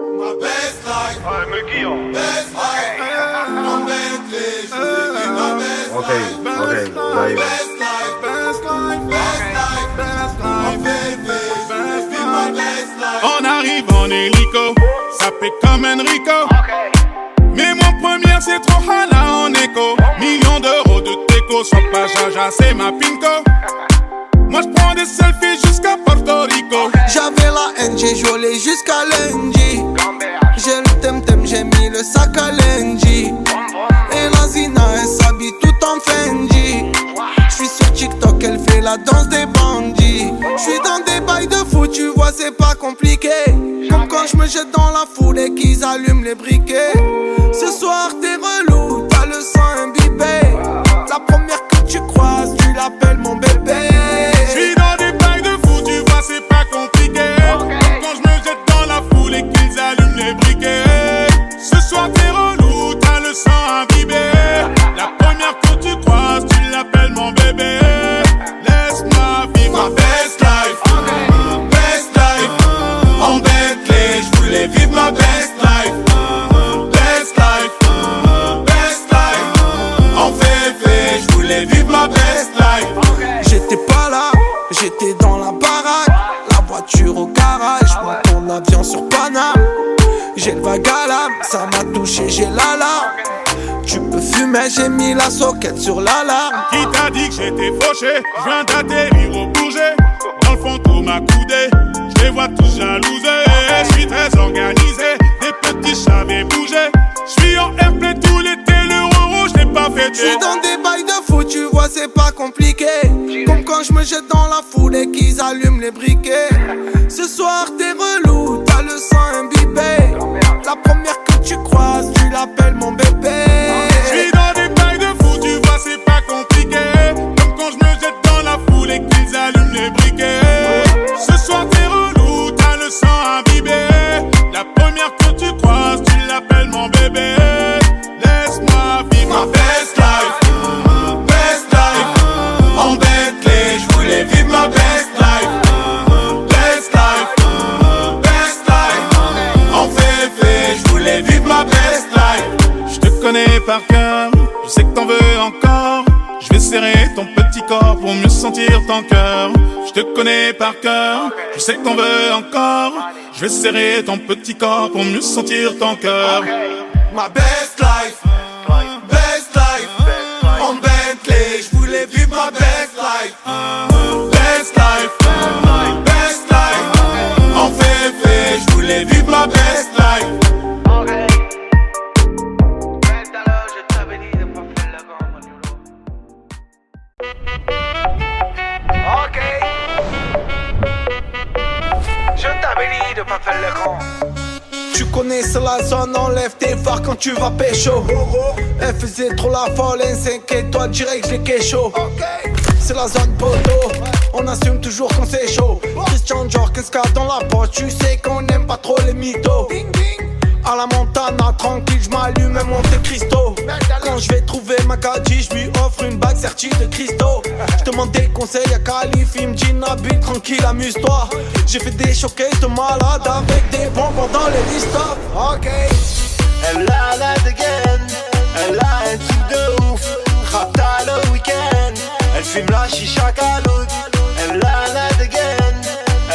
My best life. Ouais, me guillon. Best life. Mon Bentley, je vis ma best life. Ok, Best life. Best life. Best life. Best life. Mon bébé, je vis ma best life. On arrive en hélico, ça fait comme Enrico. Mais mon premier c'est trop hala en écho. Millions d'euros de déco, sois pas jaja, c'est ma pinko. Moi j'prends des selfies jusqu'à Porto Rico. J'avais la haine, j'ai joué jusqu'à lundi. J'ai le temtem, j'ai mis le sac à lundi. Et la Zina, elle s'habille tout en Fendi. J'suis sur TikTok, elle fait la danse des bandits. J'suis dans des bails de fou, tu vois, c'est pas compliqué. Comme quand j'me jette dans la foule et qu'ils allument les briquets. Ce soir, t'es relou, t'as le sang imbibé. La première que tu croises, tu l'appelles mon bébé. J'suis dans des bails de fou, tu vois, c'est pas compliqué. Quand j'me jette dans la foule et qu'ils allument les briquets. Ce soir, t'es relou, t'as le sang imbibé. La première que tu croises, tu l'appelles mon bébé. Laisse-moi vivre Ma best life. Best life. En Bentley, je voulais vivre ma best life. Best life. Best life. En féfé, je voulais vivre ma best life. J'étais pas là, j'étais dans la baraque. La voiture au garage, moi ton avion sur Paname. J'ai le vague à l'âme, ça m'a touché, j'ai la larme. Tu peux fumer, j'ai mis la soquette sur l'alarme. Qui t'a dit que j'étais fauché? Je viens d'atterrir au Bourget. Dans le fond tout m'a coudé, je les vois tous jalousés. Je suis très organisé, des petits chats avaient bougé. Je suis en airplay tout l'été, l'euro je l'ai pas fêté. J'suis dans des bails de fou, tu vois, c'est pas compliqué. Comme quand j'me jette dans la foule et qu'ils allument les briquets. Ce soir t'es relou, t'as le sang imbibé. La première que tu croises, tu l'appelles mon bébé. J'suis dans des bails de fou, tu vois, c'est pas compliqué. Comme quand j'me jette dans la foule et qu'ils allument les briquets. Ce soir t'es relou, t'as le sang imbibé. La première que tu croises, tu l'appelles mon bébé. Laisse-moi vivre Ma best life. Best life. En Bentley, je voulais vivre ma best life. Best life. Best life. En féfé, je voulais vivre ma best life. Je te connais par cœur, je sais que t'en veux encore. Je vais serrer ton petit corps pour mieux sentir ton cœur. Je te connais par cœur, je sais que t'en veux encore. Je vais serrer ton petit corps pour mieux sentir ton cœur. Ma best life. Best life. En Bentley, je voulais vivre ma best life. Best life. Best life. En féfé, je voulais vivre ma best life. Je t'avais dit de pas faire le grand. Tu connais c'est la zone, enlève tes phares quand tu vas pécho. Elle faisait trop la folle, un 5 étoiles direct, je l'ai kécho. C'est la zone poteau, on assume toujours quand c'est chaud. Christian Dior, 15K dans la poche, tu sais qu'on aime pas trop les mythos. À la Montana, tranquille, j'm'allume un Monte Cristo. Quand je vais trouver ma Kadji, je lui offre une bague sertie de Cristo. Je demande des conseils à Calif, il me dit Nabil, tranquille, amuse-toi. J'ai fait des showcases de malade avec des bonbons dans les listos. Ok. Elle a la dégaine, elle a un truc de ouf. Rapta le week-end, elle fume la chicha caloute. Elle a la dégaine,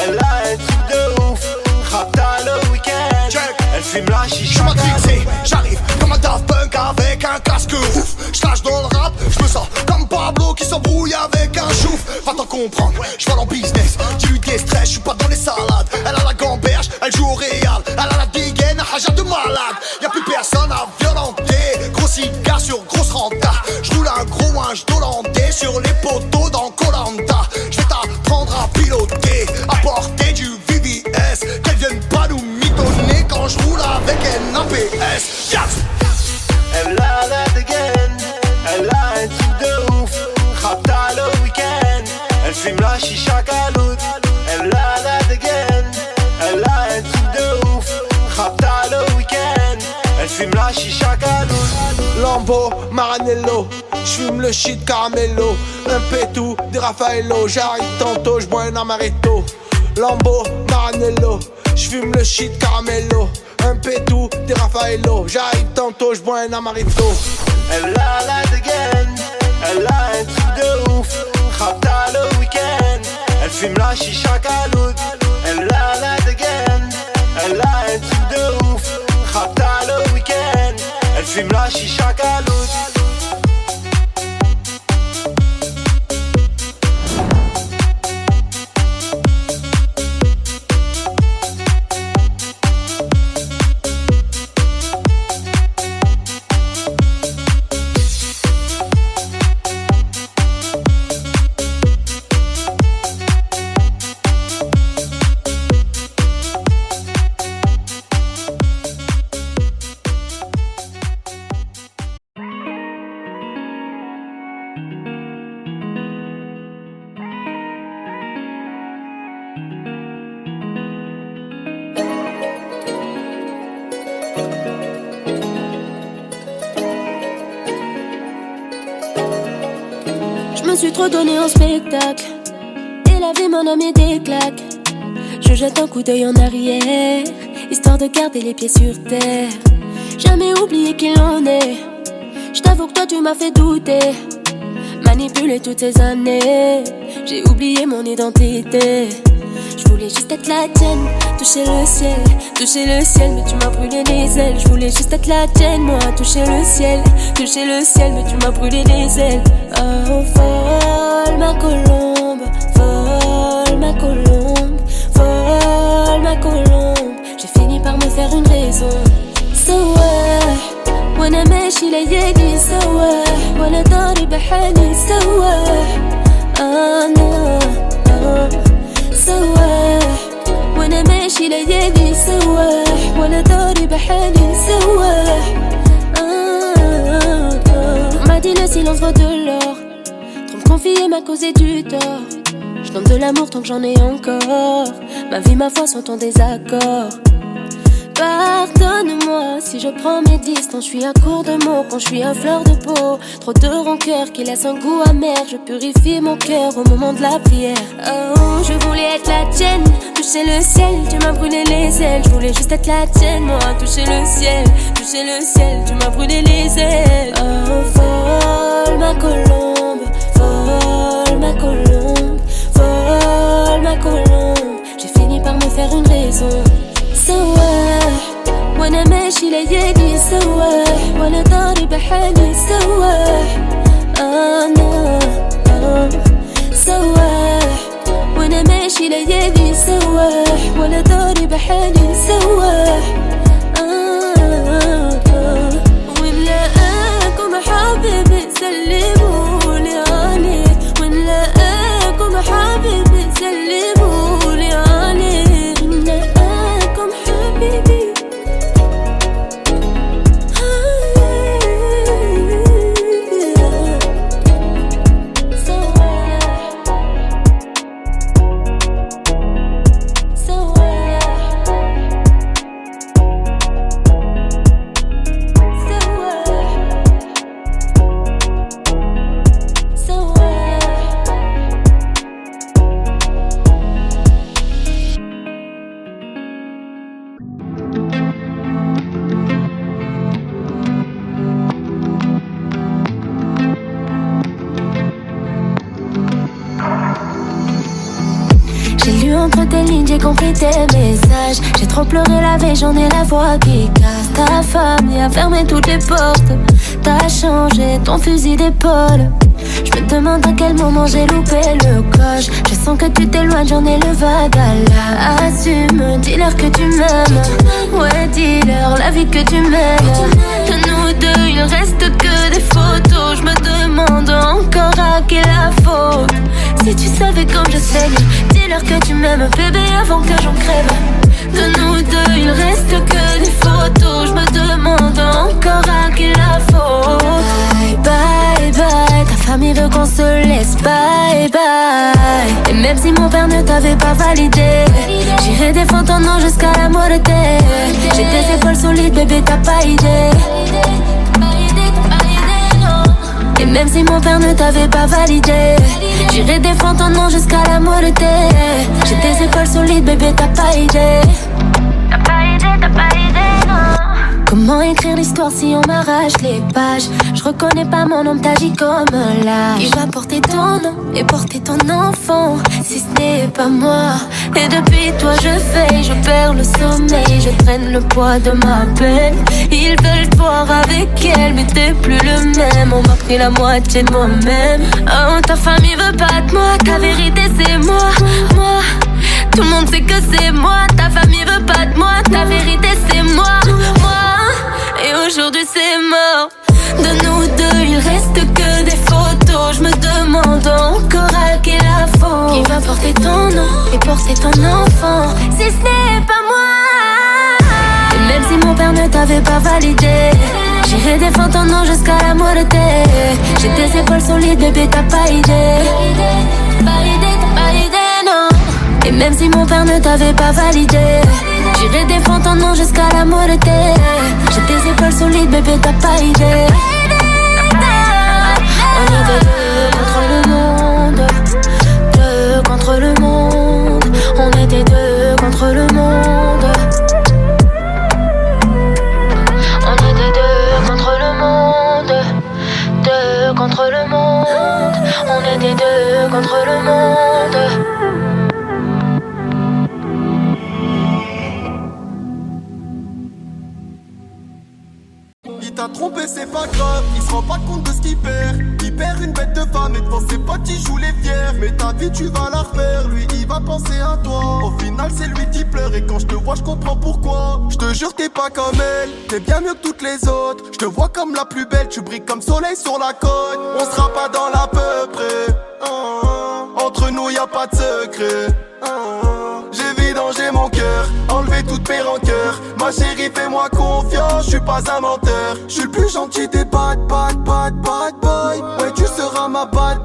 elle a un truc de ouf. Rapta le week-end, elle fume la chicha caloute. J'arrive comme un Daft Punk avec un casque ouf. J'lâche dans le rap, j'me sens comme Pablo qui s'embrouille avec un chouf. Va t'en comprendre, j'vole en business. Dis-lui des stress, j'suis pas dans les salades. Elle a la gamberge, elle joue au Real. Elle a la dégaine, un haja de malade. Y'a plus personne à violenter. Gros cigare sur grosse renta. J'roule un gros linge d'Hollandais sur les poteaux dans Koh-Lanta. J'vais t'apprendre à piloter, à porter du VVS. Qu'elle vienne pas nous mitonner quand j'roule avec un APS. Yes. Elle a la dégaine, elle a un truc de ouf. Rapta le week-end, elle fume la chicha caloute. Elle a la dégaine, elle a un truc de ouf. Rapta le week-end, elle fume la chicha caloute. Lambo, Maranello, j'fume le shit caramello. Un pétou, des Raffaello. J'arrive tantôt, j'bois un amaretto. Lambo, Maranello, j'fume le shit caramello. Pétou, des Raffaello. J'arrive tantôt, j'bois un Amarito. Elle a la dégaine, elle a un truc de ouf. Rapta le week-end, elle fume la chicha caloute. Elle a la dégaine, elle a un truc de ouf. Rapta le week-end, elle fume la chicha caloute. Je me suis trop donné en spectacle et la vie m'en a mis des claques. Je jette un coup d'œil en arrière, histoire de garder les pieds sur terre. Jamais oublié qu'il en est. Je t'avoue que toi tu m'as fait douter, manipulé toutes ces années. J'ai oublié mon identité. Je voulais juste être la tienne, toucher le ciel, mais tu m'as brûlé les ailes. Je voulais juste être la tienne, moi, toucher le ciel, mais tu m'as brûlé les ailes. Oh, vole ma colombe, vole ma colombe, vole ma colombe. J'ai fini par me faire une raison. So وانا ماشي ليالي سوا وانا داري بحالي سوا انا سوا وانا ماشي ليالي سوا وانا داري بحالي سوا On m'a dit le silence vaut de l'or. Trop me confier m'a causé du tort. Je donne de l'amour tant que j'en ai encore. Ma vie, ma foi sont en désaccord. Pardonne-moi si je prends mes distances. Je suis à court de mots quand je suis à fleur de peau. Trop de rancœur qui laisse un goût amer. Je purifie mon cœur au moment de la prière. Oh, je voulais être la tienne, toucher le ciel, tu m'as brûlé les ailes. Je voulais juste être la tienne, moi, toucher le ciel, tu m'as brûlé les ailes. Oh, vole ma colombe, vole ma colombe, vole ma colombe. J'ai fini par me faire une raison. سوا وانا ماشي ليالي سوا وانا داري بحالي سوا انا سوا وانا ماشي ليالي سوا وانا داري بحالي سوا ونلاقاكم حبيبي سلمولي عليه ونلاقاكم حبيبي سلمولي عليه baby. Entre tes lignes j'ai compris tes messages. J'ai trop pleuré la veille, j'en ai la voix qui casse. Ta famille a fermé toutes les portes. T'as changé ton fusil d'épaule. Je me demande à quel moment j'ai loupé le coche. Je sens que tu t'éloignes, j'en ai le vague à la. Assume, dis-leur que tu m'aimes. Ouais, dis-leur la vie que tu mènes. De nous deux, il reste que des photos. Je me demande encore à qui la faute. Si tu savais comme je saigne, dis-leur que tu m'aimes, bébé, avant que j'en crève. De nous deux, il reste que des photos. Je me demande encore à qui la faute. Bye, bye, bye. Ta famille veut qu'on se laisse, bye, bye. Et même si mon père ne t'avait pas validé, j'irai défendre ton nom jusqu'à la morte. J'ai des épaules solides, bébé, t'as pas idée. Et même si mon père ne t'avait pas validé, j'irai défendre ton nom jusqu'à la morte. J'ai des épaules solides, bébé, t'as pas idée. T'as pas idée, non. histoire si on m'arrache les pages. Je reconnais pas mon nom, t'agis comme l'âge. Qui va porter ton nom et porter ton enfant si ce n'est pas moi? Et depuis toi je veille, je perds le sommeil, je traîne le poids de ma peine. Ils veulent te voir avec elle, mais t'es plus le même. On m'a pris la moitié de moi-même. Oh, ta famille veut pas de moi, ta vérité c'est moi. Tout le monde sait que c'est moi. Ta famille veut pas de moi, ta vérité c'est moi. Et aujourd'hui c'est mort. De nous deux il reste que des photos. Je me demande encore à qui la faute. Qui va porter ton nom et porter ton enfant si ce n'est pas moi? Et même si mon père ne t'avait pas validé, j'irai défendre ton nom jusqu'à la moitié. J'ai des épaules solides, bébé t'as pas idée. Pas idée, non. Et même si mon père ne t'avait pas validé, j'irai défendre ton nom jusqu'à la moitié. J'ai des épaules solides, bébé t'as pas idée. On était deux contre le monde, deux contre le monde. On était deux contre le monde. On était deux contre le monde, deux contre le monde. On était deux contre le monde. Il t'a trompé, c'est pas grave, il se rend pas compte de ce qu'il perd. Il perd une bête de femme et devant ses potes il joue les fiers. Mais ta vie tu vas la refaire, lui il va penser à toi. Au final c'est lui qui pleure et quand je te vois je comprends pourquoi. Je te jure t'es pas comme elle, t'es bien mieux que toutes les autres. Je te vois comme la plus belle, tu brilles comme soleil sur la côte. On sera pas dans l'à peu près, entre nous y a pas de secret. J'ai vidangé mon cœur, enlevé toutes mes rancœurs. Ma chérie fais-moi confiance, je suis pas un menteur. Je suis le plus gentil des bad boy. Ouais tu seras ma bad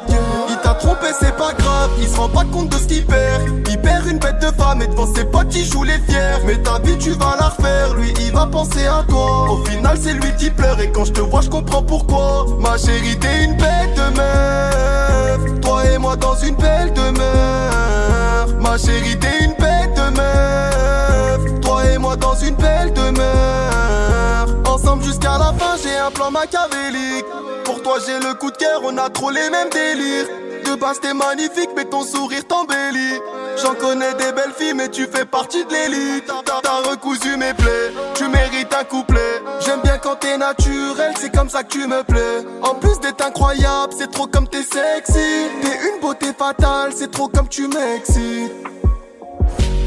girl. Il t'a trompé c'est pas grave, il se rend pas compte de ce qu'il perd. Il perd une bête de femme et devant ses potes il joue les fiers. Mais ta vie tu vas la refaire, lui il va penser à toi. Au final c'est lui qui pleure et quand je te vois je comprends pourquoi. Ma chérie t'es une bête de meuf, toi et moi dans une belle demeure. Ma chérie t'es une bête de meuf, toi et moi dans une belle demeure. Ensemble jusqu'à la fin j'ai un plan machiavélique. Pour toi j'ai le coup de cœur, on a trop les mêmes délires. De base t'es magnifique mais ton sourire t'embellit. J'en connais des belles filles mais tu fais partie de l'élite. T'as recousu mes plaies, tu mérites un couplet. J'aime bien quand t'es naturel, c'est comme ça que tu me plais. En plus d'être incroyable, c'est trop comme t'es sexy. T'es une beauté fatale, c'est trop comme tu m'excites.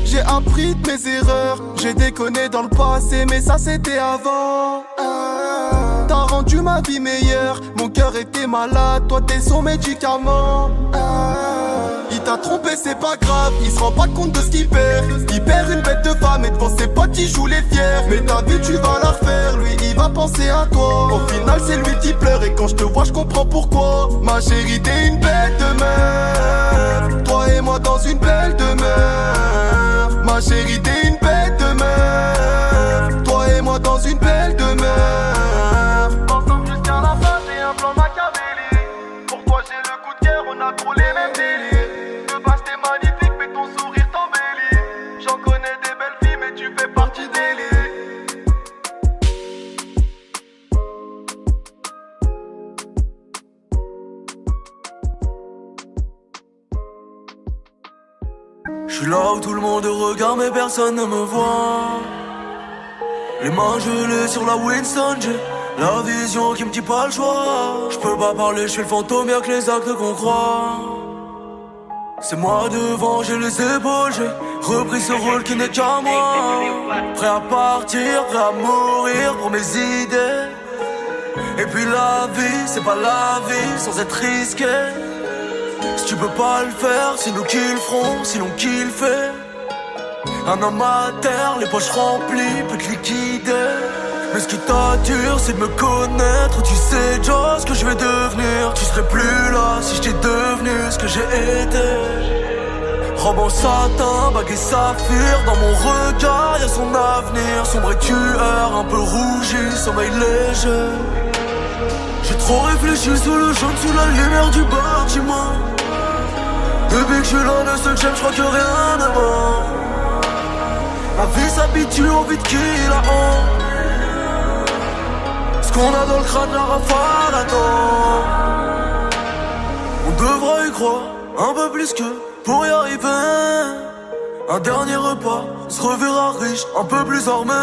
J'ai appris de mes erreurs, j'ai déconné dans le passé mais ça c'était avant. T'as rendu ma vie meilleure, mon cœur était malade, toi t'es son médicament. Il t'a trompé c'est pas grave, il se rend pas compte de ce qu'il perd. Il perd une bête de femme et devant ses potes il joue les fiers. Mais ta vie tu vas la refaire, lui il va penser à toi. Au final c'est lui qui pleure et quand je te vois je comprends pourquoi. Ma chérie t'es une bête de meuf, toi et moi dans une belle demeure. Ma chérie t'es une bête de meuf, toi et moi dans une belle demeure. Ensemble jusqu'à la fin j'ai un plan machiavélique. Pour toi j'ai le coup de cœur, on a trop les mêmes délires. De base t'es magnifique mais ton sourire t'embellit. J'en connais des belles filles mais tu fais partie d'élite. Je suis là où tout le monde regarde mais personne ne me voit. Les mains gelées sur la Winston, j'ai la vision qui me dit pas le choix. Je peux pas parler, je suis le fantôme, y'a que les actes qu'on croit. C'est moi devant, j'ai les épaules, j'ai repris ce rôle qui n'est qu'à moi. Prêt à partir, prêt à mourir pour mes idées. Et puis la vie, c'est pas la vie sans être risqué. Si tu peux pas le faire, c'est nous qui le ferons, sinon qui le fait. Un homme à terre, les poches remplies, peut te liquider. Mais ce qui t'attire, c'est de me connaître. Tu sais déjà ce que je vais devenir. Tu serais plus là si je t'ai devenu ce que j'ai été. Robe en satin, bague et saphir. Dans mon regard, y'a son avenir. Sombre et tueur, un peu rougi, sommeil léger. J'ai trop réfléchi sous le jaune, sous la lumière du bâtiment. Depuis que je suis là, le seul j'aime, j'crois que rien ne ment. Ma vie s'habitue au vide qui la honte. qu'on a dans le crâne, la rafale attend. On devra y croire un peu plus que pour y arriver. Un dernier repas, se reverra riche, un peu plus armé.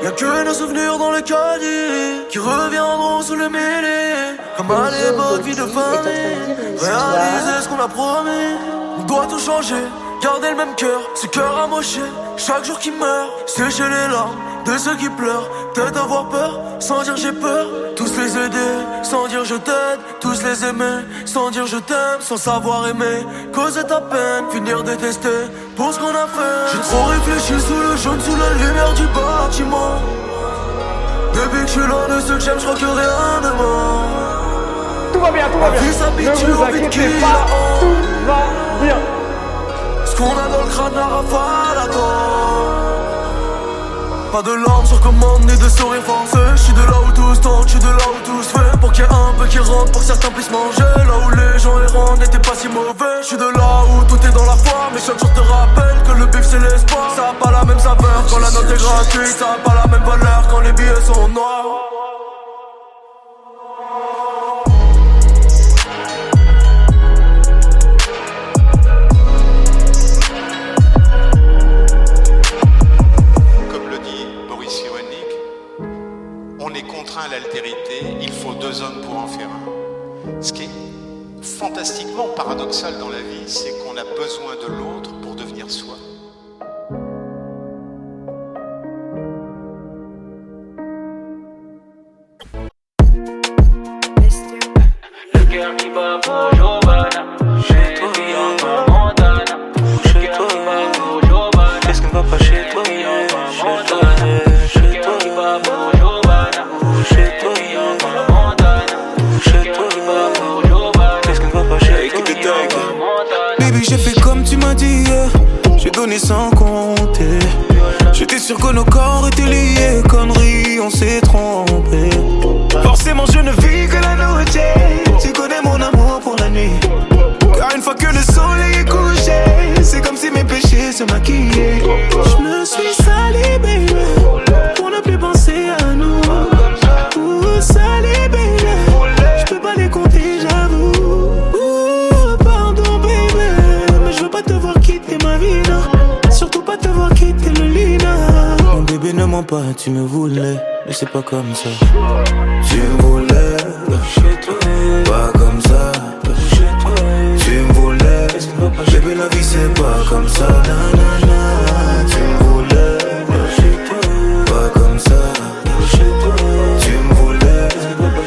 Y'a que nos souvenirs dans le caddie qui reviendront sous le mêlée. Comme à l'époque, vie de famille, réaliser ce qu'on a promis. On doit tout changer, garder le même cœur, ce cœur amoché. Chaque jour qui meurt, sécher les larmes de ceux qui pleurent. Peut-être avoir peur, sans dire j'ai peur. Tous les aider, sans dire je t'aide. Tous les aimer, sans dire je t'aime. Sans savoir aimer, causer ta peine. Finir détesté pour ce qu'on a fait. J'ai trop réfléchi sous le jaune, sous la lumière du bâtiment. Depuis que je suis loin de ceux que j'aime, je crois que rien ne ment. Tout va bien, tout va bien. Vie s'habitue, Ne vous envie de inquiétez qui pas, tout va bien. Ce qu'on a dans le crâne, la rafale attend. Pas de larmes sur commande, ni de sourire forcé. J'suis de là où tous tentent, j'suis de là où tous fait. Pour qu'il y ait un peu qui rentre, pour que certains puissent manger. Là où les gens errants n'étaient pas si mauvais. J'suis de là où tout est dans la foi. Mais chaque jour te rappelle que le bif c'est l'espoir. Ça a pas la même saveur quand la note est gratuite. Ça a pas la même valeur quand les billets sont noirs. À l'altérité, il faut deux hommes pour en faire un. Ce qui est fantastiquement paradoxal dans la vie, c'est qu'on a besoin de l'autre pour devenir soi. Le cœur qui bat pour Giovanna, chez toi, Montana. Le cœur qui bat pour Giovanna, qu'est-ce qui ne va pas chez toi, Montana. Le cœur qui bat pour Giovanna, chez toi, Montana. Le cœur qui bat pour Giovanna, qu'est-ce qui ne va pas chez toi, Montana. Baby, j'ai fait comme tu m'as dit, j'ai donné sans compter. J'étais sûr que nos corps étaient liés, conneries, on s'est trompé. Forcément je ne vis que la nuit. Tu connais mon amour pour la nuit. Car une fois que le soleil est couché, c'est comme si mes péchés se maquillaient. Je me suis sali, baby, pour ne plus penser à nous. Sali, baby, je peux pas les compter, j'avoue. Pardon, baby, mais je veux pas te voir quitter ma vie, non. Surtout pas te voir quitter le lit, non. Mon bébé ne ment pas, tu me voulais, mais c'est pas comme ça. Tu me voulais, pas comme ça. Tu me voulais, bébé la vie c'est pas comme ça. Nanana. Tu me voulais, pas comme ça. Tu me voulais,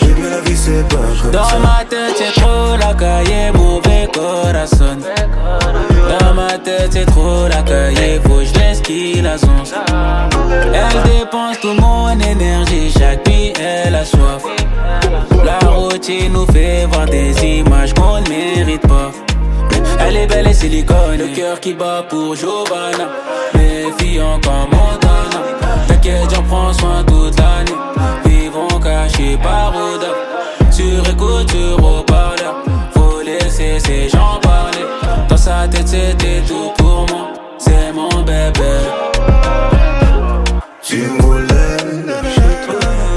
bébé la vie c'est pas comme ça. Dans ma tête c'est trop la cahier, mauvais corazon. Dans ma tête c'est trop la cahier, faut que je laisse qui la zonce. Elle dépense toute mon énergie, chaque nuit elle a soif. La routine nous fait voir des images qu'on ne mérite pas. Elle est belle et silicone, le cœur qui bat pour Giovanna. Méfiant comme Montana. T'inquiète, j'en prends soin toute l'année. Vivons cachés par odeur. Sur écoute, sur haut-parleur. Faut laisser ces gens parler. Dans sa tête c'était tout pour moi. C'est mon bébé. Tu me voulais,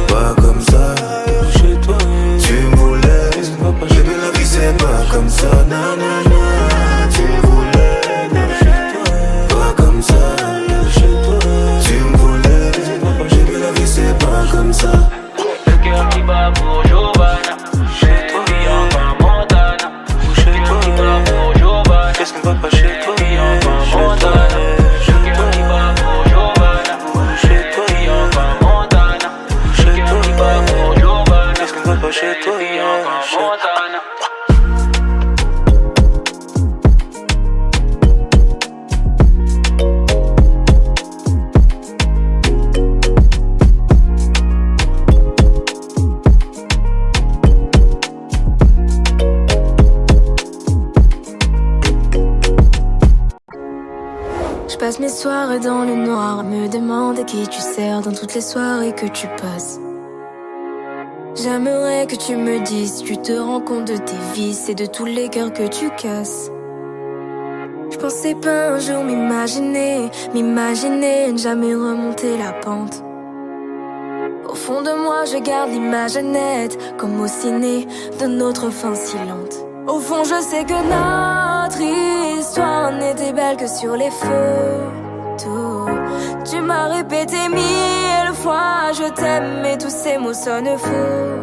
pas comme ça. Tu me voulais, bébé la vie c'est pas comme ça. Nanana. Tu me voulais, pas comme ça. Tu me voulais, bébé la vie c'est pas comme ça. Le cœur qui bat pour Giovanna, chez toi, Montana. Le cœur qui bat pour Giovanna, qu'est-ce qui ne va pas chez toi, Montana. Le cœur qui bat pour Giovanna, chez toi, Montana. Le cœur qui bat pour Giovanna, qu'est-ce qui ne va pas chez toi, Montana. Je passe mes soirées dans le noir, me demande qui tu sers dans toutes les soirées que tu passes. J'aimerais que tu me dises si tu te rends compte de tes vices et de tous les cœurs que tu casses. Je pensais pas un jour m'imaginer, ne jamais remonter la pente. Au fond de moi, je garde l'image nette, comme au ciné, de notre fin si lente. Au fond, je sais que notre histoire n'était belle que sur les photos. Tu m'as répété 1000 fois, je t'aime, et tous ces mots sonnent faux.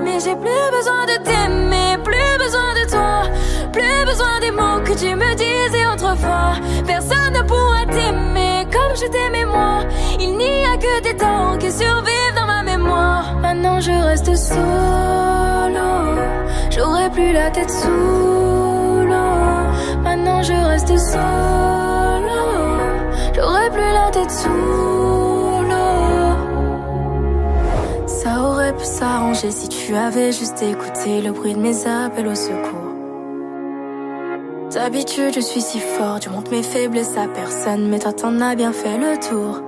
Mais j'ai plus besoin de t'aimer, plus besoin de toi, plus besoin des mots que tu me disais autrefois. Personne ne pourra t'aimer comme je t'aimais moi. Il n'y a que des temps qui survivent dans ma mémoire. Maintenant je reste solo, j'aurai plus la tête sous l'eau. Maintenant je reste solo, j'aurai plus la tête sous l'eau. Ça aurait pu s'arranger si tu avais juste écouté le bruit de mes appels au secours. D'habitude je suis si fort, je montre mes faiblesses à personne, mais toi t'en as bien fait le tour.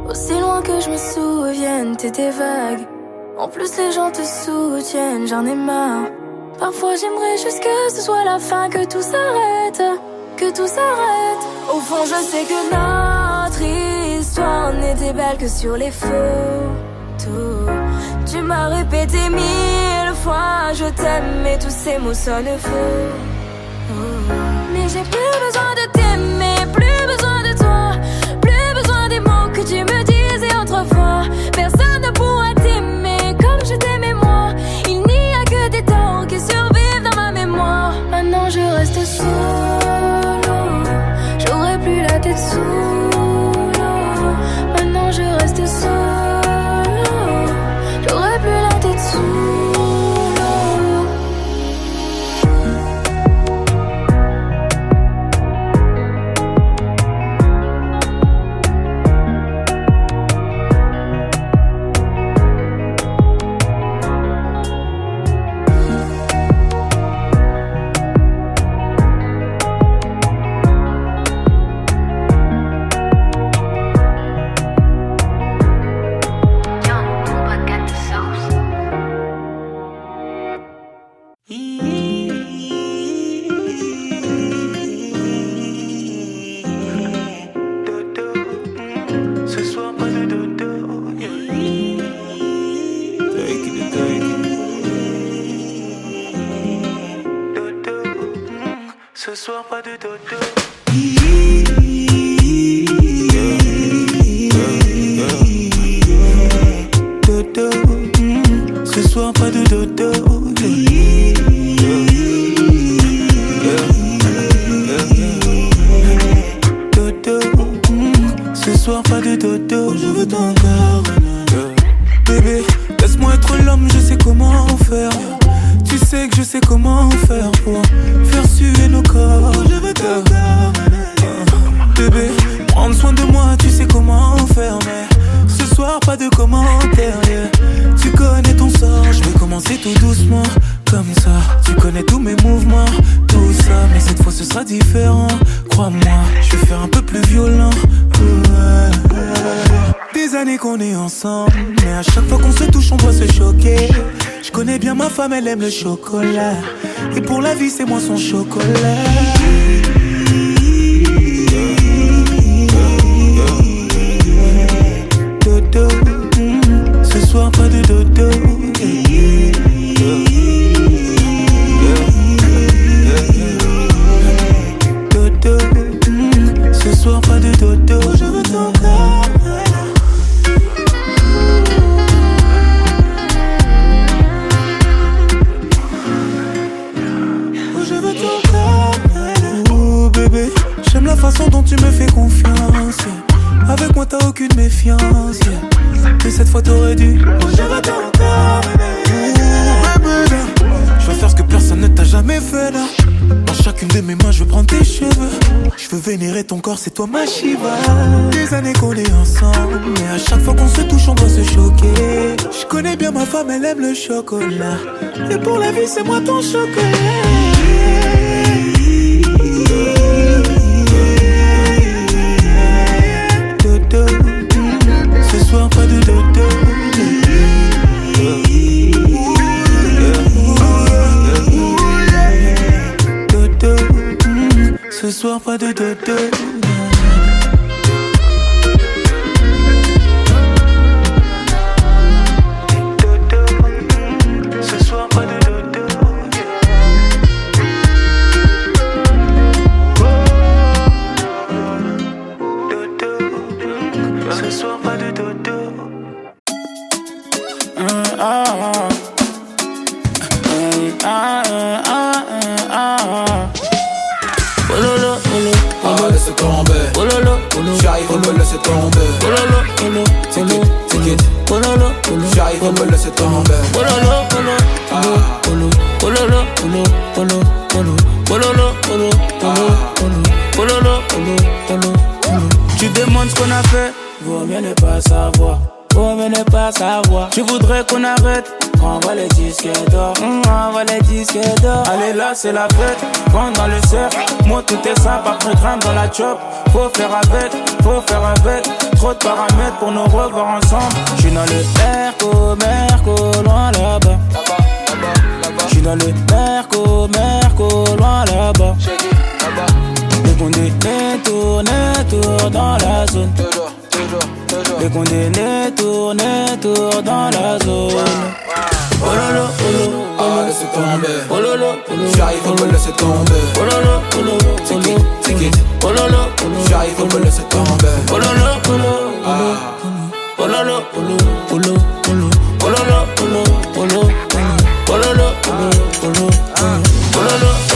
Aussi loin que je me souvienne, t'étais vague. En plus les gens te soutiennent, j'en ai marre. Parfois j'aimerais juste que ce soit la fin, que tout s'arrête, que tout s'arrête. Au fond je sais que notre histoire n'était belle que sur les photos. Tu m'as répété 1000 fois, je t'aime, et tous ces mots sonnent faux. Mais j'ai plus besoin de t'aimer, plus besoin de toi, plus besoin des mots que tu me disais autrefois. Personne ne pourra t'aimer comme je t'aimais moi. Il n'y a que des temps qui survivent dans ma mémoire. Maintenant je reste solo, j'aurai plus la tête sous l'eau. Maintenant je reste solo, j'aurai plus la tête sous l'eau. Ce soir pas de dodo. Dodo, ce soir pas de dodo. Dodo, ce soir pas de dodo. Je veux ton corps. Bébé, laisse-moi être l'homme, je sais comment faire. Tu sais que je sais comment faire pour faire suer nos corps. Je veux ton corps. Bébé, prendre soin de moi, tu sais comment faire. Mais ce soir, pas de commentaires, yeah. Tu connais ton sort, je vais commencer tout doucement, comme ça. Tu connais tous mes mouvements, tout ça. Mais cette fois ce sera différent, crois-moi. Je vais faire un peu plus violent. Des années qu'on est ensemble, mais à chaque fois qu'on se touche on doit se choquer. Je connais bien ma femme, elle aime le chocolat, et pour la vie c'est moi son chocolat. Dodo, ce soir pas de dodo. Dodo, ce soir pas de dodo. Je veux ton corps. Oh bébé, j'aime la façon dont tu me fais confiance, yeah. Avec moi t'as aucune méfiance, yeah. Mais cette fois t'aurais dû. Oh je veux ton corps, bébé. Je veux faire ce que personne ne t'a jamais fait là. Dans chacune de mes mains je veux prendre tes cheveux. Je veux vénérer ton corps, c'est toi ma Shiva. Des années qu'on est ensemble, mais à chaque fois qu'on se touche on doit se choquer. Je connais bien ma femme, elle aime le chocolat, et pour la vie c'est moi ton chocolat. Dodo, ce soir pas de dodo. Dodo, ce soir pas de dodo. J'arrive, on me laisser tomber. J'arrive, on me laisser tomber. Tu demandes ce qu'on a fait, vaut mieux ne pas savoir. Vaut mieux ne pas savoir. Je voudrais qu'on arrête. Envoie les disques d'or. Envoie les disques d'or. Allez là c'est la fête. Prends dans le cercle. Moi tout est simple. Après grimpe dans la chop. Faut faire avec. Faut faire avec. Trop de paramètres pour nous revoir ensemble. J'suis dans le Merco, loin là-bas. J'suis dans le Merco, loin là-bas. Les condés tournent dans la zone. Les condés tournent dans la zone. Oh lolo, ah, laissez tomber. Oh lolo, j'arrive, on me laisser tomber. Oh lolo, take it. Oh lolo, j'arrive, on me laisser tomber. Oh lolo, oh lolo,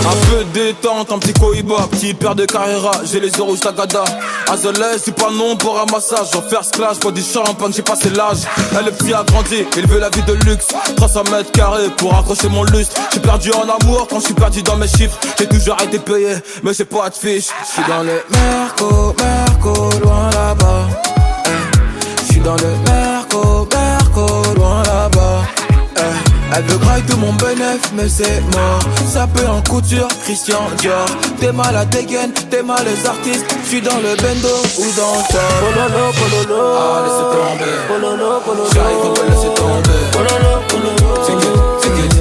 un peu de détente, un petit cohiba, petit père de Carrera, j'ai les yeux rouges tagada. Azoles, c'est pas non pour un massage. J'en fais clash, bois du champagne, j'ai passé l'âge. Elle est a grandi, il veut la vie de luxe. 300 mètres carrés pour accrocher mon lustre. J'ai perdu en amour quand je suis perdu dans mes chiffres. J'ai toujours été payé, mais j'ai pas de fiche. J'suis dans le Merco, loin là-bas. J'suis dans le Merco, loin là-bas. Elle veut grailler tout mon bénéf, mais c'est mort. Ça peut en couture, Christian Dior. T'es mal à dégaine, t'es mal les artistes. J'suis dans le bendo ou dans le top. Pololo, ah laissez tomber. J'arrive, on me laisser tomber. Take it.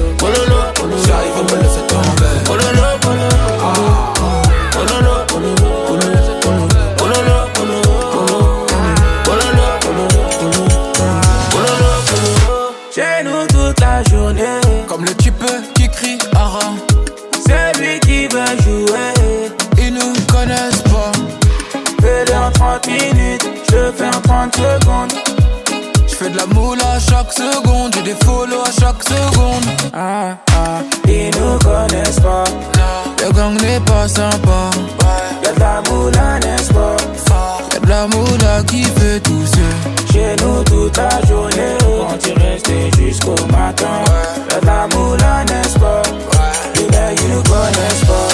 J'arrive, on me laisser tomber. Chez nous toute la journée. Comme le type qui crie Ara. C'est lui qui veut jouer. Ils nous connaissent pas. Fais-le en 30 minutes, je fais en 30 secondes. J'fais de la moule à chaque seconde, j'ai des follow à chaque seconde. Ils nous connaissent pas. Le gang n'est pas sympa. Y'a de la moula, n'est-ce pas? Y'a de la moula qui fait tousser. Chez nous toute la journée, on t'y resté jusqu'au matin. Y'a de la moula, n'est-ce pas? Les gars, ils nous connaissent pas.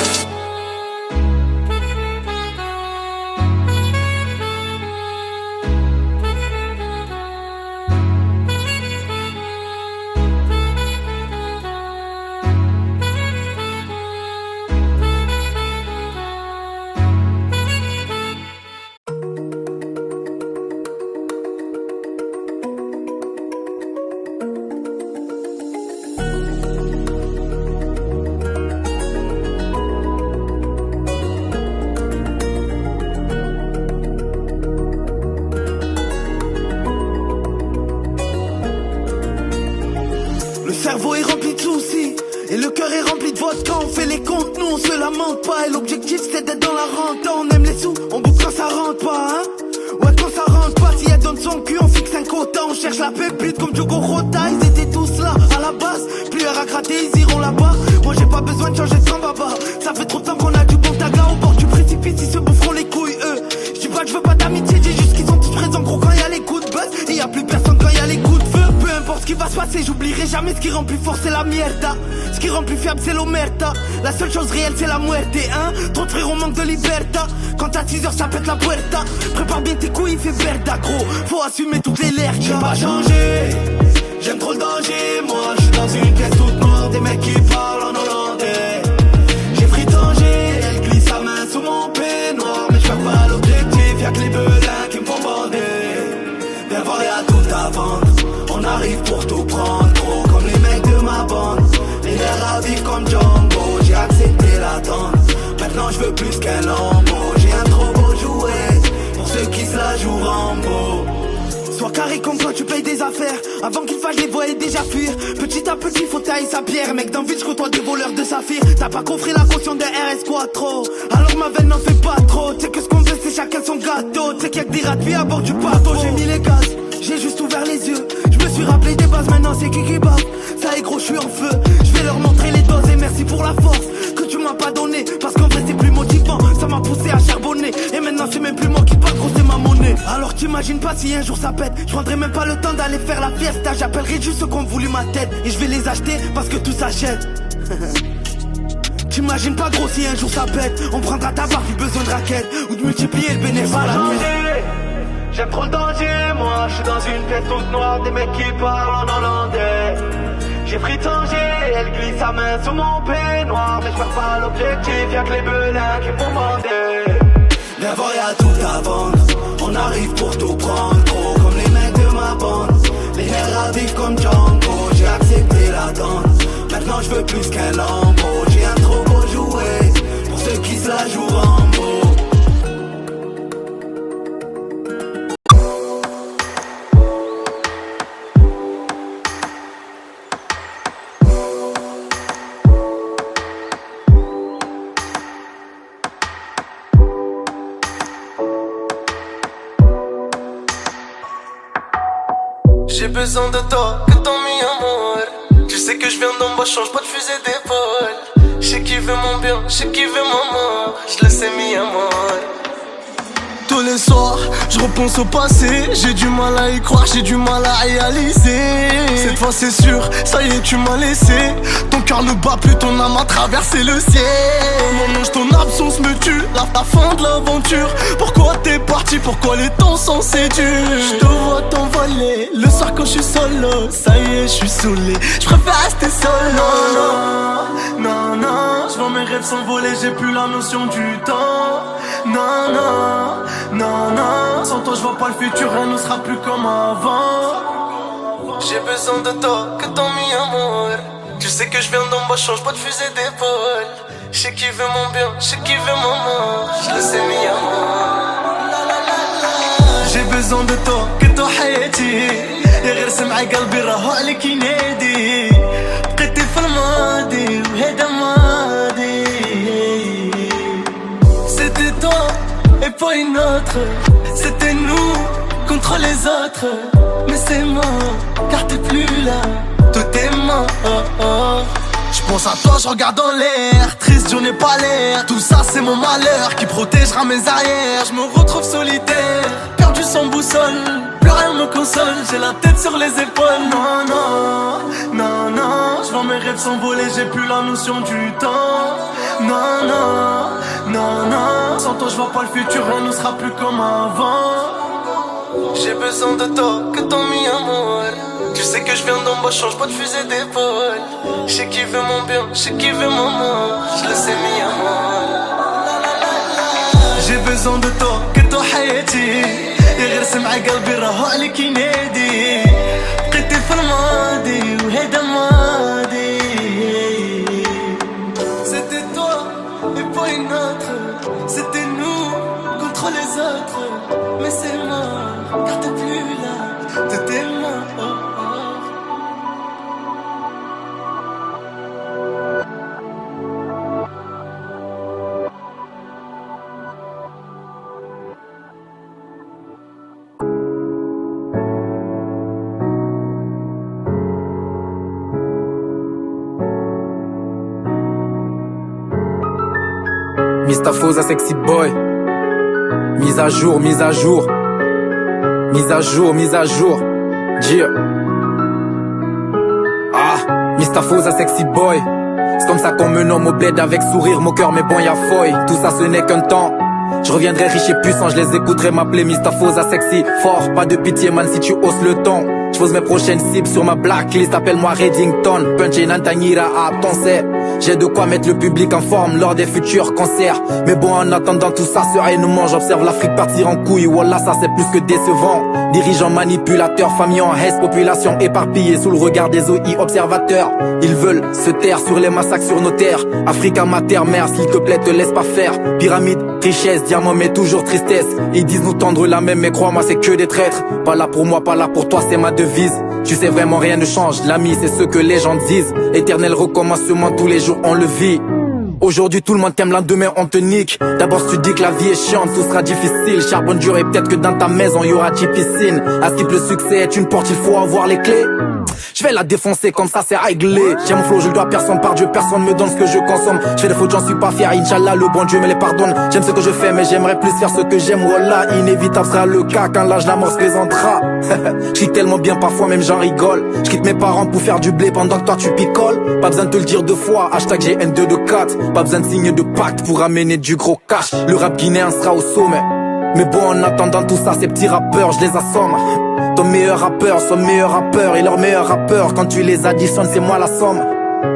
Le cerveau est rempli de soucis et le cœur est rempli de vodka. On fait les comptes, nous on se lamente pas. Et l'objectif c'est d'être dans la rente. On aime les sous, on bouffe quand ça rentre pas, hein. Ouais, quand ça rentre pas, si elle donne son cul, on fixe un quota. On cherche la pépite comme Diogo Rota. Ils étaient tous là à la base, plus à gratter, ils iront là-bas. Moi j'ai pas besoin de changer de baba. Ça fait trop de temps qu'on a du bon taga au bord du précipice. Ils se boufferont les couilles, eux. J'dis pas que je veux pas d'amitié, dis juste qu'ils sont tous présents gros quand y a les coups de buzz. Et y a plus personne quand y a les coups de feu. Peu importe ce qui va se passer, j'oublierai jamais ce qui rend plus fort, c'est la mierda. Ce qui rend plus fiable, c'est l'omerta. La seule chose réelle, c'est la muerte, hein. Trop de frères, on manque de liberta. Quand à 6h, ça pète la puerta. Prépare bien tes couilles, il fait verda, gros. Faut assumer toutes les lèvres. J'ai pas changé, j'aime trop le danger. Moi, je suis dans une pièce toute noire, des mecs qui parlent en hollandais. J'ai fritangé, elle glisse sa main sous mon peignoir. Mais je perds pas l'objectif, y'a que les belins qui me font bander. Viens voir, y'a tout à vendre. On arrive pour tout prendre, gros, comme les mecs de ma bande. Les nerfs à vivre comme Django, j'ai accepté l'attente. Maintenant je veux plus qu'un lambeau. J'ai un trop beau jouet, pour ceux qui se la jouent Rambo. Sois carré comme quand tu payes des affaires. Avant qu'il fasse les voyer déjà fuir. Petit à petit faut tailler sa pierre. Mec dans le vide je côtoie des voleurs de saphir. T'as pas coffré la caution de RS Quattro. Alors ma veine n'en fait pas trop. Tu sais que ce qu'on veut c'est chacun son gâteau. Tu sais qu'il y a que des rats à bord du bateau. J'ai mis les gaz, j'ai juste ouvert les yeux. Je me suis rappelé des bases, maintenant c'est qui bave. Ça est gros, je suis en feu. Je vais leur montrer les doses et merci pour la force que tu m'as pas donné. Parce qu'en vrai c'est plus motivant. ça m'a poussé à charbonner. Et maintenant c'est même plus moi qui parle, gros c'est ma monnaie. Alors t'imagines pas si un jour ça pète. Je prendrai même pas le temps d'aller faire la fiesta. J'appellerai juste ceux qui ont voulu ma tête. Et je vais les acheter parce que tout s'achète. T'imagines pas gros si un jour ça pète. On prendra ta barre, plus besoin de raquettes. Ou de multiplier le bénéfice à la tête. J'aime trop le danger, moi je suis dans une pièce toute noire, des mecs qui parlent en hollandais. J'ai pris Tanger, elle glisse sa main sur mon peignoir. Mais je perds pas l'objectif, y'a que les belins qui vont bander. Viens voir y'a tout à vendre. On arrive pour tout prendre, gros comme les mecs de ma bande. Les nerfs à vivre comme Django, j'ai accepté la danse. Maintenant je veux plus qu'un lambeau. J'ai un trop beau jouet, pour ceux qui se la jouent en beau. J'ai besoin de toi, que ton mi-amour. Tu sais que je viens d'en bas, change pas de fusil d'épaule. Je sais qui veut mon bien, je sais qui veut mon mort. Je le sais, mi-amour. Tous les soirs, je repense au passé. J'ai du mal à y croire, j'ai du mal à réaliser. Cette fois c'est sûr, ça y est tu m'as laissé. Ton cœur ne bat plus, ton âme a traversé le ciel. Mon ange, ton absence me tue, la fin de l'aventure. Pourquoi t'es parti, pourquoi les temps sont si durs? Je te vois t'envoler, le soir quand je suis solo. Ça y est, je suis saoulé, je préfère rester seul. Non, non, non, je vois mes rêves s'envoler, j'ai plus la notion du temps. Non, non, non, non, sans toi je vois pas le futur, rien ne sera plus comme avant. J'ai besoin de toi, que ton mi-amour. Tu sais que je viens d'en bas, change pas de fusil d'épaule. Je sais qui veut mon bien, je sais qui veut mon mort. Je le sais, mi-amour. J'ai besoin de toi, que toi حياتي. يا غير سمع قلبي راهو عليك ينادي. بقيتي في الماضي وهذا ماضي. C'était toi et pas une autre. C'était nous contre les autres. Mais c'est mort, car t'es plus là. Tout est mort. Je pense à toi, je regarde en l'air. Triste, je n'ai pas l'air. Tout ça c'est mon malheur qui protégera mes arrières. Je me retrouve solitaire, perdu sans boussole. Plus rien me console, j'ai la tête sur les épaules. Non, non, non, non. Je vois mes rêves s'envoler, j'ai plus la notion du temps. Non, non, non, non. Sans toi je vois pas le futur, rien ne sera plus comme avant. J'ai besoin de toi, que ton mi-amour. Tu sais que je viens d'en bas, change pas de fusil d'épaule. Je sais qui veut mon bien, je sais qui veut mon mort. Je le sais, mi-amour. J'ai besoin de toi, que toi حياتي. يا غير سمع قلبي راهو عليك ينادي. بقيتي في الماضي وهذا ماضي. C'était toi et pas une autre. C'était nous contre les autres. Mais c'est mort, car t'es plus là. Tout est mort. Mistafosa sexy boy. Mise à jour, mise à jour. Mise à jour, mise à jour. Dieu. Ah, Mistafosa sexy boy. C'est comme ça qu'on me nomme au bled avec sourire, mon cœur mais bon y'a foy. Tout ça ce n'est qu'un temps. Je reviendrai riche et puissant, je les écouterai m'appeler Mistafosa sexy. Fort, pas de pitié man si tu hausses le ton. Je pose mes prochaines cibles sur ma blacklist, appelle-moi Reddington. Punch et Nantanyira à pensée. J'ai de quoi mettre le public en forme lors des futurs concerts. Mais bon, en attendant tout ça, sereinement, j'observe l'Afrique partir en couille. Wallah, ça c'est plus que décevant. Dirigeants manipulateurs, familles en haisse, population éparpillée sous le regard des OI observateurs. Ils veulent se taire sur les massacres sur nos terres. Africa mater, mère, s'il te plaît, te laisse pas faire. Pyramide, richesse, diamant, mais toujours tristesse. Ils disent nous tendre la même, mais crois-moi, c'est que des traîtres. Pas là pour moi, pas là pour toi, c'est ma devise. Tu sais vraiment rien ne change, l'ami c'est ce que les gens disent. Éternel recommencement tous les jours on le vit. Aujourd'hui tout le monde t'aime, lendemain on te nique. D'abord si tu dis que la vie est chiante, tout sera difficile. Charbonne dur et peut-être que dans ta maison y aura 10 piscines. À ce que le succès est une porte, il faut avoir les clés. Je vais la défoncer comme ça c'est réglé. J'ai mon flow, je le dois à personne, par Dieu personne me donne ce que je consomme. Je fais des fautes, j'en suis pas fier, Inch'Allah le bon Dieu me les pardonne. J'aime ce que je fais mais j'aimerais plus faire ce que j'aime. Voilà, inévitable sera le cas quand l'âge la mort se présentera. Je quitte tellement bien parfois même j'en rigole. Je quitte mes parents pour faire du blé pendant que toi tu picoles. Pas besoin de te le dire deux fois, hashtag j'ai N2 de 4. Pas besoin de signer de pacte pour amener du gros cash. Le rap guinéen sera au sommet. Mais bon en attendant tout ça, ces petits rappeurs je les assomme. Ton meilleur rappeur, son meilleur rappeur et leur meilleur rappeur. Quand tu les additionnes c'est moi la somme.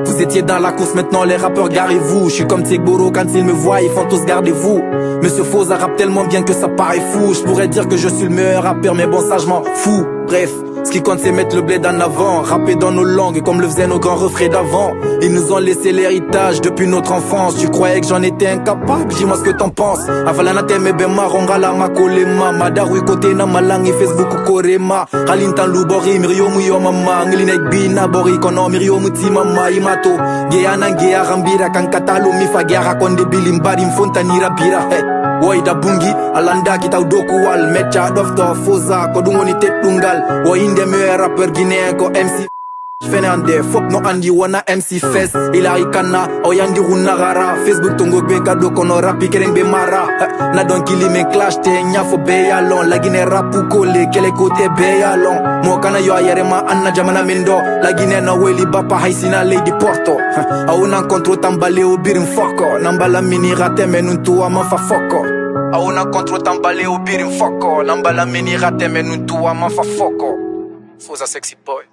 Vous étiez dans la course, maintenant les rappeurs garez-vous. Je suis comme Tsegboro, quand ils me voient ils font tous gardez-vous. Monsieur Foza rappe tellement bien que ça paraît fou. Je pourrais dire que je suis le meilleur rappeur mais bon ça je m'en fous. Bref, ce qui compte c'est mettre le bled en avant. Rapper dans nos langues comme le faisaient nos grands refrains d'avant. Ils nous ont laissé l'héritage depuis notre enfance. Tu croyais que j'en étais incapable, dis-moi ce que t'en penses. Avalana teme bema rongala makolema. Madarui kote na malangi Facebook korema. Halintan lubori mirio muyo mama. Ngilinek bina bori kono mirio muti mama imato. Geana ngea rambira kankatalo mifa gea konde bilimbari mfonta nira bira. Waida bungi alanda kita udoku wal mecha dofto foza kodungoni tetungal. Wa inde meilleur rappeur guinéen ko MC Fernandez, fuck no Andy wana MC Fest. Ilari kana oyandi runagara. Facebook tongo beka do kono rapi kereng be mara. Na don kili men clash te nyafo be yalon. La Guinée rapu kole kele kote be yalon. Mo kana yo ayerema anna jamana mendo. La Guinée na weli bapa haisina Lady Porto. Auna kontro tambale o birim foko. Nambala mini rate menuntu ama fa foko. Auna kontro tambale o birim foko. Nambala mini rate menuntu ama fa foko. Foza sexy boy.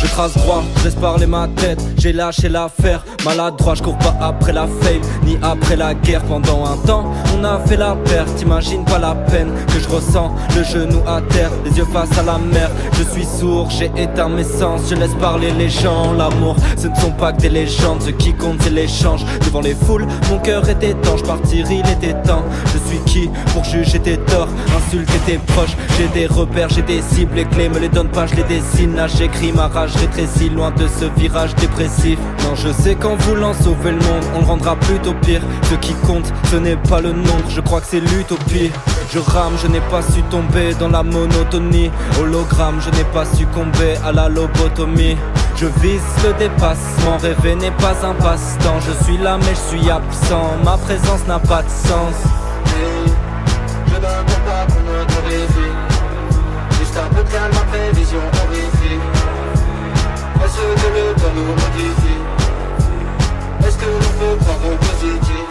Je trace droit, je laisse parler ma tête. J'ai lâché l'affaire, maladroit, je cours pas après la fame, ni après la guerre. Pendant un temps, on a fait la perte. T'imagines pas la peine que je ressens, le genou à terre, les yeux face à la mer. Je suis sourd, j'ai éteint mes sens. Je laisse parler les gens, l'amour, ce ne sont pas que des légendes. Ce qui compte c'est l'échange. Devant les foules, mon cœur est étanche. Partir, il était temps. Je suis qui pour juger tes torts, insulter tes proches. J'ai des repères, j'ai des cibles. Les clés me les donnent pas, je les dessine. Là j'écris ma rage, rétrécie loin de ce virage dépressif. Non, je sais qu'en voulant sauver le monde, on le rendra plutôt pire. Ce qui compte, ce n'est pas le nombre, je crois que c'est l'utopie. Je rame, je n'ai pas su tomber dans la monotonie. Hologramme, je n'ai pas succombé à la lobotomie. Je vise le dépassement, rêver n'est pas un passe-temps. Je suis là mais je suis absent, ma présence n'a pas de sens. Je donne pas pour notre récit. Juste un peu de calme, ma prévision horrifique. Est-ce que le temps nous modifie? Est-ce que l'on peut prendre au positif?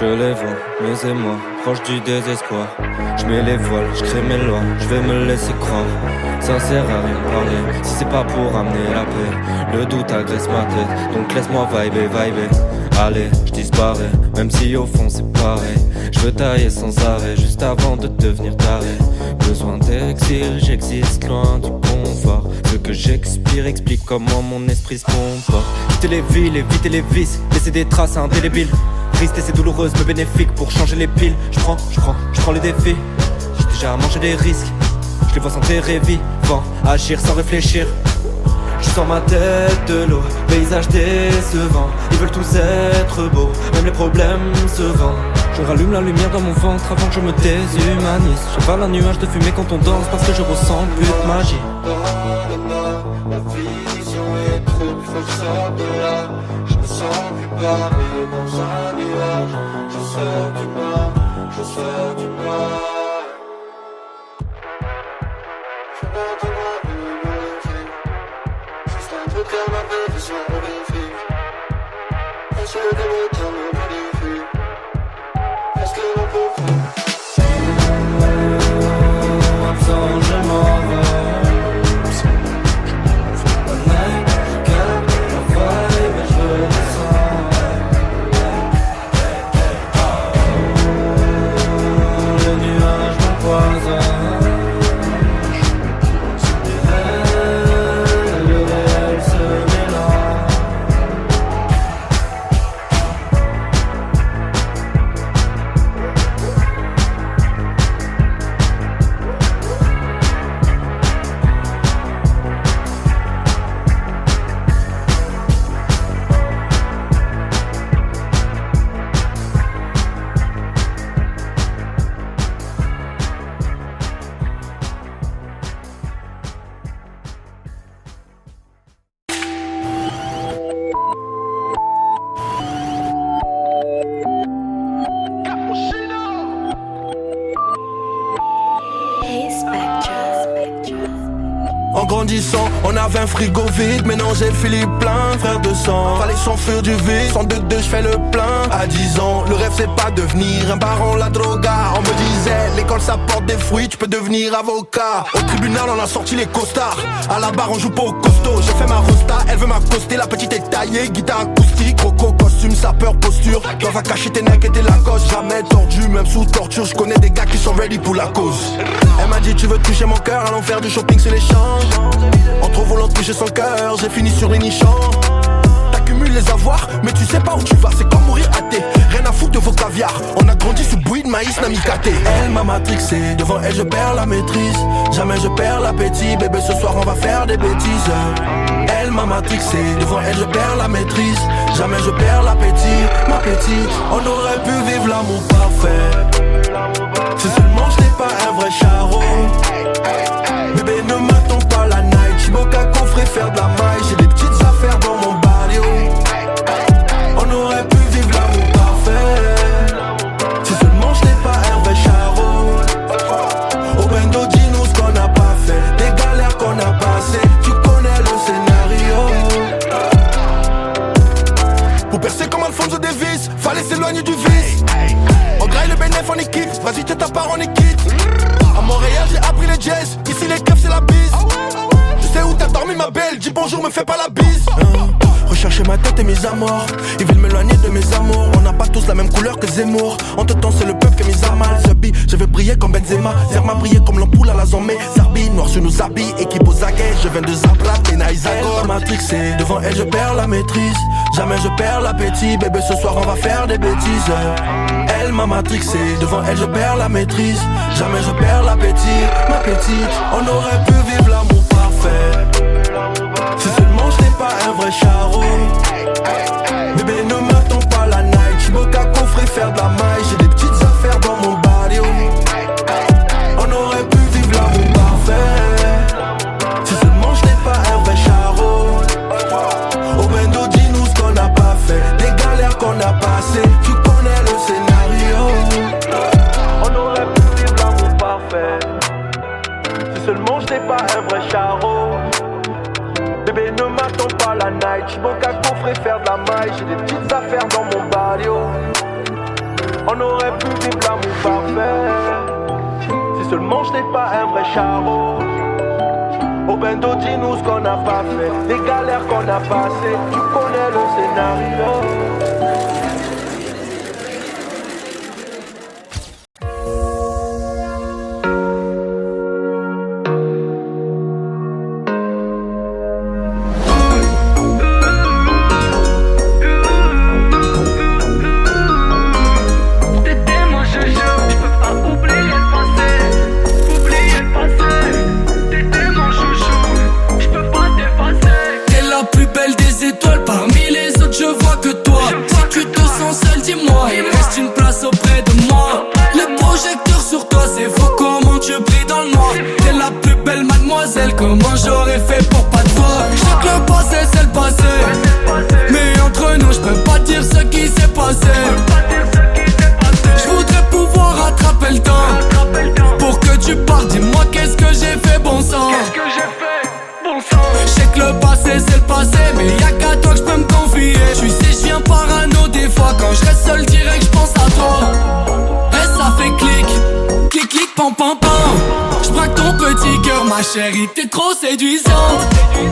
Je les vois, mes émois, proche du désespoir. Je mets les voiles, je crée mes lois, je vais me laisser croire. Ça sert à rien de parler, si c'est pas pour amener la paix. Le doute agresse ma tête, donc laisse-moi vibrer. Allez, je disparais, même si au fond c'est pareil. Je veux tailler sans arrêt, juste avant de devenir taré. Besoin d'exil, j'existe loin du confort. Ce que j'expire explique comment mon esprit se comporte. Quitter les villes, éviter les vices, laisser des traces indélébiles. Tristesse et douloureuse, mais bénéfique pour changer les piles. Je prends les défis. J'ai déjà mangé des risques. Je les vois s'enterrer vivant, agir sans réfléchir. Je sens ma tête de l'eau, paysage décevant. Ils veulent tous être beaux, même les problèmes se vendent. Je rallume la lumière dans mon ventre avant que je me déshumanise. J'avale un nuage de fumée quand on danse parce que je ressens plus de magie. Ma vision est trouble, faut que je sorte de là. Je me sens plus pareil dans un nuage. Je sors du noir, je sors du noir. En grandissant, on avait un frigo vide, maintenant j'ai le Philippe plein, frère de sang. Fallait s'enfuir du vide, 102 je fais le plein. À 10 ans, le rêve c'est pas devenir un baron, la droga. On me disait, l'école ça porte des fruits, tu peux devenir avocat. Au tribunal on a sorti les costards, à la barre on joue pas au costaud. J'ai fait ma rosta, elle veut m'accoster, la petite est taillée, guitare acoustique. Coco, costume, sapeur, posture. Toi va cacher tes necks et tes Lacoste. Jamais tordu, même sous torture, je connais des gars qui sont ready pour la cause. Elle m'a dit tu veux toucher mon cœur, allons faire du shopping sur les champs. En trop voulant toucher son cœur, j'ai fini sur les nichons. T'accumules les avoirs, mais tu sais pas où tu vas, c'est comme mourir athée. Rien à foutre de vos caviars, on a grandi sous bouillie de maïs namikaté. Elle m'a matrixé, devant elle je perds la maîtrise. Jamais je perds l'appétit, bébé ce soir on va faire des bêtises. Elle m'a matrixé, devant elle je perds la maîtrise. Jamais je perds l'appétit, ma petite. On aurait pu vivre l'amour parfait, si seulement je n'ai pas un vrai charreau. Bébé ne m'attends pas la night, j'suis beau qu'à coffrer faire de la maille. J'ai des petites affaires dans mon barrio. On aurait pu vivre l'amour parfait, si seulement je n'ai pas un vrai charreau. Au bendo dis-nous ce qu'on n'a pas fait, des galères qu'on a passées, tu connais le scénario. Pour percer comme Alfonso Davis, fallait s'éloigner du vice. On graille le bénéf en équipe, vas-y t'es ta part en équipe. À Montréal j'ai appris les jazz, ici les keufs c'est la bise. Je sais où t'as dormi ma belle, dis bonjour me fais pas la bise. Rechercher ma tête et mes amours, ils veulent m'éloigner de mes amours. On n'a pas tous la même couleur que Zemmour, en te temps c'est le peuple qui mis à mal. Zabi, je vais briller comme Benzema, Zerma briller comme l'ampoule à la zombie. Zarbi, noir sur nos habits, équipe aux aguets. Je viens de Zabra, Pena Isagor. Matrixé, devant elle je perds la maîtrise. Jamais je perds l'appétit, bébé ce soir on va faire des bêtises. Elle m'a matrixé, devant elle je perds la maîtrise. Jamais je perds l'appétit, ma petite. On aurait pu vivre l'amour parfait, si seulement je n'ai pas un vrai charreau. Bébé ne m'attends pas la night, j'suis beau qu'à coffrer faire de la maille. J'ai des petites affaires dans mon barrio. On aurait pu vivre l'amour parfait, si seulement je n'ai pas un vrai charreau. Au bendo dis-nous ce qu'on n'a pas fait, des galères qu'on a passées, tu connais le scénario. On aurait pu vivre l'amour parfait, si seulement je n'ai pas un vrai charreau. Bébé ne m'attends pas la night, j'suis beau qu'à coffrer faire de la maille. J'ai des petites affaires dans mon barrio. On aurait pu vivre l'amour parfait, si seulement je n'ai pas un vrai charreau. Au bendo dis-nous ce qu'on n'a pas fait, des galères qu'on a passées, tu connais le scénario. T'es la plus belle des étoiles, parmi les autres je vois que toi. que le passé c'est le passé, mais y'a qu'à toi que je peux me confier. Tu sais je viens parano des fois, quand je reste seul direct je pense à toi. Et ça fait clic, clic clic pam pam pam. J'braque ton petit cœur ma chérie, t'es trop séduisante.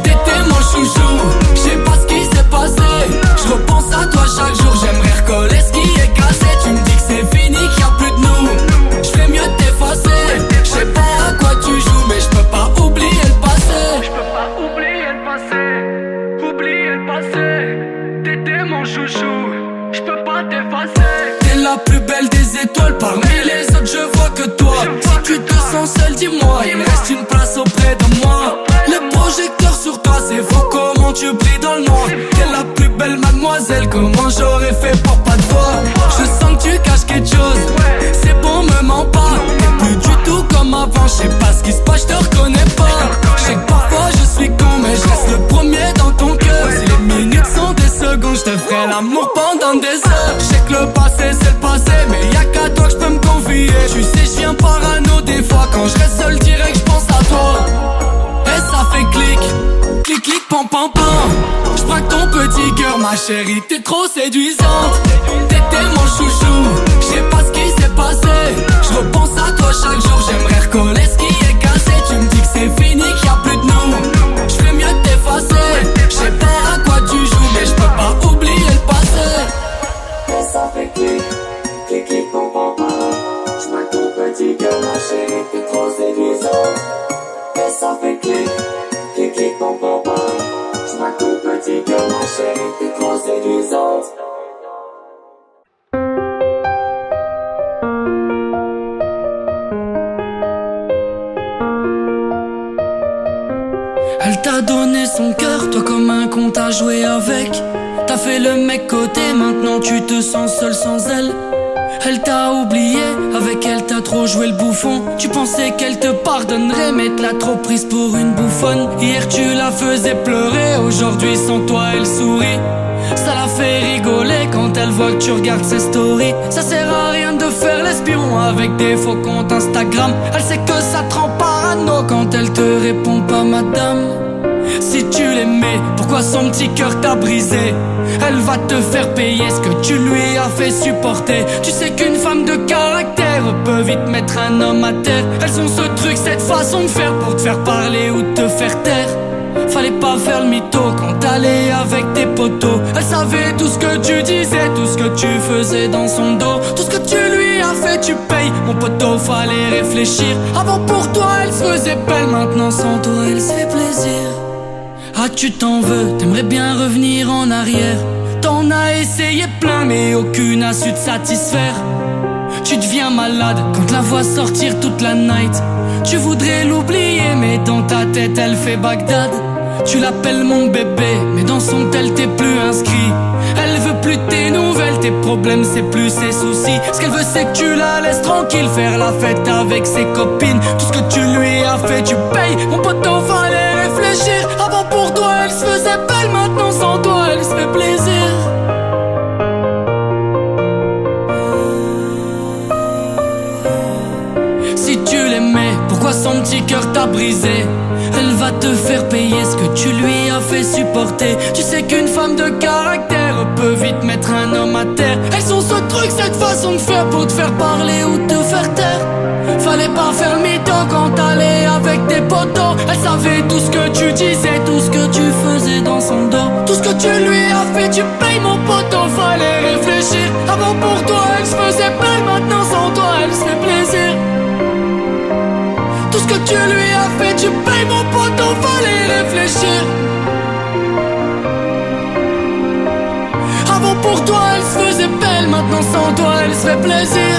T'étais mon chouchou, j'sais pas ce qui s'est passé. Je repense à toi chaque jour, j'aimerais recoller ce qui est cassé. Tu me dis que c'est fini, qu'il y a plus de nous. J'fais mieux de t'effacer. J'sais pas à quoi tu joues, mais j'peux pas oublier le passé. J'peux pas oublier le passé, oublier le passé. T'étais mon chouchou, j'peux pas t'effacer. T'es la plus belle des étoiles, parmi les autres je vois que toi. Si tu te sens seul, dis-moi, il me reste une place auprès de moi. Le projecteur sur toi, c'est fou comment tu brilles dans le noir. T'es la plus belle mademoiselle, comment j'aurais fait pour pas te voir. Je sens que tu caches quelque chose, c'est bon me mens pas. T'es plus du tout comme avant, je sais pas ce qui se passe, je te reconnais pas. Je sais que parfois je suis con, mais je reste le premier dans ton cœur. Si les minutes sont des secondes, je te ferai l'amour pendant des heures. Je sais que le passé c'est le passé, mais y'a qu'à toi que je peux me confier. Tu sais je viens parano des fois, quand je reste seul direct je pense à toi. Et ça fait clic, clic clic pam pam pam. J'braque ton petit cœur ma chérie, t'es trop séduisante. T'étais mon chouchou, j'sais pas ce qui s'est passé. Je repense à toi chaque jour, j'aimerais recoller ce qui est cassé. Tu me dis que c'est fini, qu'il y a plus de nous. J'fais mieux de t'effacer. J'sais pas à quoi tu joues, mais j'peux pas oublier le passé. Et ça fait clic, clic clic pam pam pam. J'braque ton petit cœur ma chérie, t'es trop séduisante. Et ça fait clic, clic clic pam pam pam. J'braque ton petit cœur ma chérie, t'es trop séduisante. Elle t'a donné son cœur, toi comme un con t'as joué avec. T'as fait le mec côté, maintenant tu te sens seul sans elle. Elle t'a oublié, avec elle t'as trop joué le bouffon. Tu pensais qu'elle te pardonnerait, mais t'as trop prise pour une bouffonne. Hier tu la faisais pleurer, aujourd'hui sans toi elle sourit. Ça la fait rigoler quand elle voit que tu regardes ses stories. Ça sert à rien de faire l'espion avec des faux comptes Instagram. Elle sait que ça te rend parano quand elle te répond pas madame. Si tu l'aimais, pourquoi son petit cœur t'a brisé? Elle va te faire payer ce que tu lui as fait supporter. Tu sais qu'une femme de caractère peut vite mettre un homme à terre. Elles ont ce truc, cette façon de faire pour te faire parler ou te faire taire. Fallait pas faire le mytho quand t'allais avec tes potos. Elle savait tout ce que tu disais, tout ce que tu faisais dans son dos. Tout ce que tu lui as fait, tu payes. Mon poteau, fallait réfléchir. Avant pour toi, elle se faisait belle. Maintenant sans toi, elle se fait plaisir. Ah tu t'en veux, t'aimerais bien revenir en arrière. T'en as essayé plein mais aucune a su te satisfaire. Tu deviens malade quand la vois sortir toute la night. Tu voudrais l'oublier mais dans ta tête elle fait Bagdad. Tu l'appelles mon bébé mais dans son tel t'es plus inscrit. Elle veut plus tes nouvelles, tes problèmes c'est plus ses soucis. Ce qu'elle veut c'est que tu la laisses tranquille, faire la fête avec ses copines. Tout ce que tu lui as fait tu payes. Mon poteau fallait réfléchir. Avant pour toi elle se faisait belle, maintenant sans toi elle se fait plaisir. Si tu l'aimais, pourquoi son petit cœur t'a brisé? Elle va te faire payer ce que tu lui as fait supporter. Tu sais qu'une femme de caractère peut vite mettre un homme à terre. Elles ont ce truc, cette façon de faire pour te faire parler ou te faire taire. Fallait pas faire le mytho quand t'allais avec tes potos. Elle savait tout ce que tu disais, tout ce que tu faisais dans son dos. Tout ce que tu lui as fait, tu payes mon poteau, fallait réfléchir. Avant pour toi elle se faisait belle, maintenant sans toi elle se fait plaisir. Tout ce que tu lui as fait, tu payes mon poteau, fallait réfléchir. Avant pour toi elle se faisait belle, maintenant sans toi elle se fait plaisir.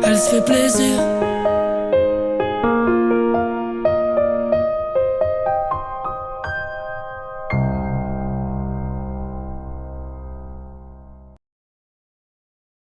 Elle se fait plaisir.